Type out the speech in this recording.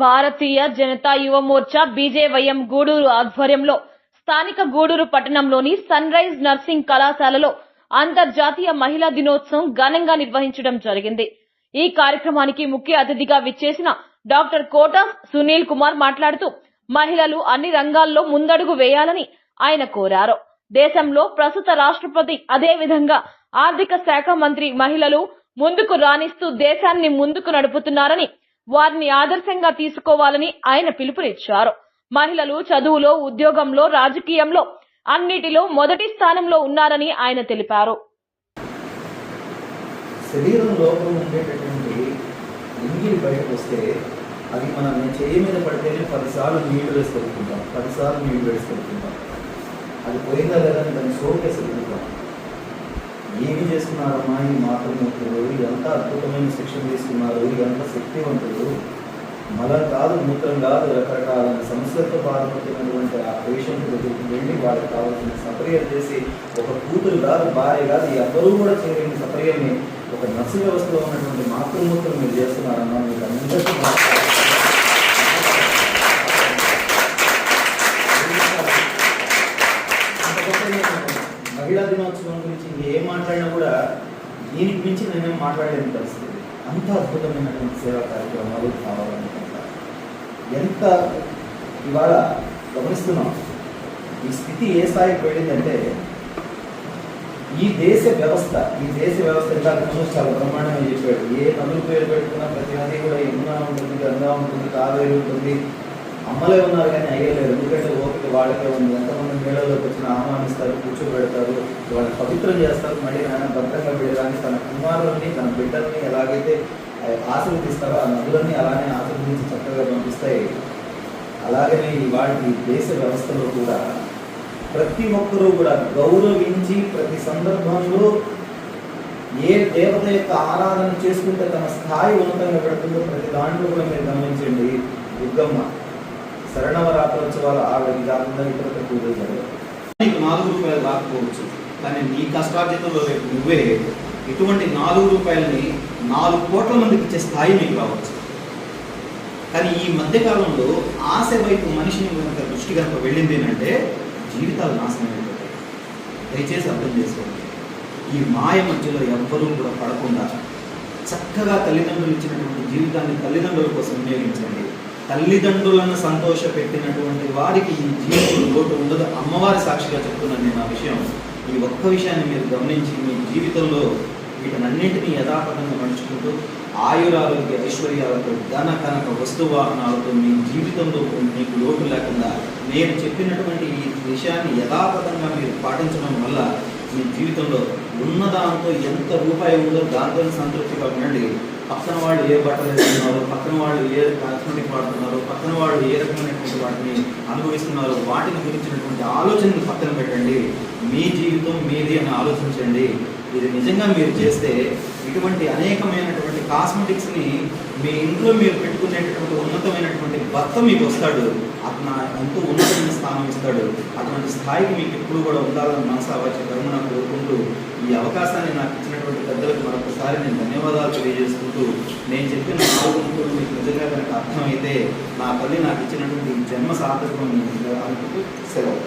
భారతీయ జనతా యువ మోర్చా బీజేవైఎం గూడూరు ఆధ్వర్యంలో స్థానిక గూడూరు పట్టణంలోని సన్ రైజ్ నర్సింగ్ కళాశాలలో అంతర్జాతీయ మహిళా దినోత్సవం ఘనంగా నిర్వహించడం జరిగింది. ఈ కార్యక్రమానికి ముఖ్య అతిథిగా విచ్చేసిన డాక్టర్ కోట సునీల్ కుమార్ మాట్లాడుతూ మహిళలు అన్ని రంగాల్లో ముందడుగు వేయాలని ఆయన కోరారు. దేశంలో ప్రస్తుత రాష్ట్రపతి అదే విధంగా ఆర్థిక శాఖ మంత్రి మహిళలు ముందుకు రాణిస్తూ దేశాన్ని ముందుకు నడుపుతున్నారని, వారిని ఆదర్శంగా తీసుకోవాలని ఆయన పిలుపునిచ్చారు. మహిళలు చదువులో, ఉద్యోగంలో, రాజకీయంలో అన్నిటిలో మొదటి స్థానంలో ఉన్నారని ఆయన తెలిపారు. శరీరం లోపల ఉండేటటువంటి ఎంగిలి బయటకు వస్తే అది మనం చేయి మీద పడితేనే 10 సార్లు నీళ్లు వేసి కలుపుకుంటాం, 10 సార్లు నీళ్లు వేసి కలుపుకుంటాం. అది పోయిందా లేదా దాన్ని సోకేసి కలుపుతాం. ఏమి చేసుకున్నారమ్మా ఈ మాతృమూర్తులు, ఎంత అద్భుతమైన శిక్షణ తీసుకున్నారు, ఎంత శక్తివంతులు. మలం కాదు, మూత్రం కాదు, రకరకాలైన సమస్యలతో బాధపడుతున్నటువంటి ఆ పేషెంట్ దగ్గరికి వెళ్ళి వాళ్ళకి కావాల్సిన సపర్యలు చేసి, ఒక కూతురు కాదు, భార్య కాదు, ఎవరూ కూడా చేయలేని సపర్యల్ని ఒక నర్సు వ్యవస్థలో ఉన్నటువంటి మాతృమూర్తులు మీరు చేస్తున్నారమ్మా. మీకు అందరికీ మహిళా దినోత్సవం గురించి ఏం మాట్లాడినా కూడా దీనికి మించి నేనేం మాట్లాడలేని పరిస్థితి. అంత అద్భుతమైనటువంటి సేవా కార్యక్రమాలు కావాలనుకుంటా. ఎంత ఇవాళ గమనిస్తున్నాం, ఈ స్థితి ఏ స్థాయికి వెళ్ళిందంటే ఈ దేశ వ్యవస్థ ఇందాక మనసు చాలా బ్రహ్మాండంగా చెప్పాడు. ఏ నదులు పేరు పెట్టుకున్నా ప్రతి నది కూడా యమునా ఉంటుంది, గంగా ఉంటుంది, కావేరి ఉంటుంది. అమ్మలే ఉన్నారు కానీ అయ్యలేరు. ఎందుకంటే ఓపిక వాళ్ళకే ఉంది. ఎంతమంది మేళల్లోకి వచ్చిన ఆహ్వానిస్తారు, కూర్చోబెడతారు, వాళ్ళని పవిత్రం చేస్తారు. మళ్ళీ ఆయన భద్రంగా వెళ్ళడానికి తన కుమారుల్ని, తన బిడ్డల్ని ఎలాగైతే ఆశీర్వదిస్తారో ఆ నదులన్నీ అలానే ఆశీర్వదించి చక్కగా పంపిస్తాయి. అలాగనే వాటి దేశ వ్యవస్థలో కూడా ప్రతి ఒక్కరూ కూడా గౌరవించి ప్రతి సందర్భంలో ఏ దేవత యొక్క ఆరాధన చేసుకుంటే తన స్థాయి ఉన్నతంగా పెడుతుందో ప్రతి దాంట్లో కూడా మీరు గమనించండి. దుర్గమ్మ శరణవరాత్రోత్సవాలు ఆవిడకి కాకుండా ఇతరులకు పూజలు జరగదు. నీకు 4 రూపాయలు రాకపోవచ్చు, కానీ నీ కష్టార్జితంలో రేపు నువ్వే ఇటువంటి 4 రూపాయలని 4 కోట్ల మందికి ఇచ్చే స్థాయి మీకు రావచ్చు. కానీ ఈ మధ్యకాలంలో ఆశ వైపు మనిషిని కనుక దృష్టి కనుక వెళ్ళింది అంటే జీవితాలు నాశనం అయిపోతాయి. దయచేసి అర్థం చేసుకోండి. ఈ మాయ మధ్యలో ఎవ్వరూ కూడా పడకుండా చక్కగా తల్లిదండ్రులు ఇచ్చినటువంటి జీవితాన్ని తల్లిదండ్రుల కోసం వినియోగించండి. తల్లిదండ్రులను సంతోష పెట్టినటువంటి వారికి ఈ జీవితం లోటు ఉండదు. అమ్మవారి సాక్షిగా చెప్తున్నాను నేను ఆ విషయం. ఈ ఒక్క విషయాన్ని మీరు గమనించి మీ జీవితంలో వీటన్నింటినీ యథాతథంగా నడుచుకుంటూ ఆయురారోగ్య ఐశ్వర్యాలతో ధన కనక వస్తువాహనాలతో మీ జీవితంలో మీకు లోటు లేకుండా నేను చెప్పినటువంటి ఈ విషయాన్ని యథాతథంగా మీరు పాటించడం వల్ల మీ జీవితంలో ఉన్నదాంతో ఎంత రూపాయి ఉందో దాంతో సంతృప్తిగా ఉండండి. పక్కన వాళ్ళు ఏ బట్టలు వేస్తున్నారు, పక్కన వాళ్ళు ఏ కాస్మెటిక్ వాడుతున్నారు, పక్కన వాళ్ళు ఏ రకమైనటువంటి వాటిని అనుభవిస్తున్నారు, వాటిని గురించినటువంటి ఆలోచనని పక్కన పెట్టండి. మీ జీవితం మీది అని ఆలోచించండి. ఇది నిజంగా మీరు చేస్తే ఇటువంటి అనేకమైనటువంటి కాస్మెటిక్స్ని మీ ఇంట్లో మీరు పెట్టుకునేటటువంటి ఉన్నతమైనటువంటి భర్త మీకు వస్తాడు. అతను ఎంతో ఉన్నతమైన స్థానం ఇస్తాడు. అటువంటి స్థాయికి మీకు ఎప్పుడు కూడా ఉండాలని మనసావాచ్య కర్మను కోరుకుంటూ ఈ అవకాశాన్ని నాకు ఇచ్చినటువంటి పెద్దలకు మరొకసారి నేను ధన్యవాదాలు తెలియజేసుకుంటూ, నేను చెప్పిన 4 ముక్కలు మీకు నిజంగా కనుక అర్థమైతే నా తల్లి నాకు ఇచ్చినటువంటి జన్మ సార్థకం అనుకుంటూ సెలవు.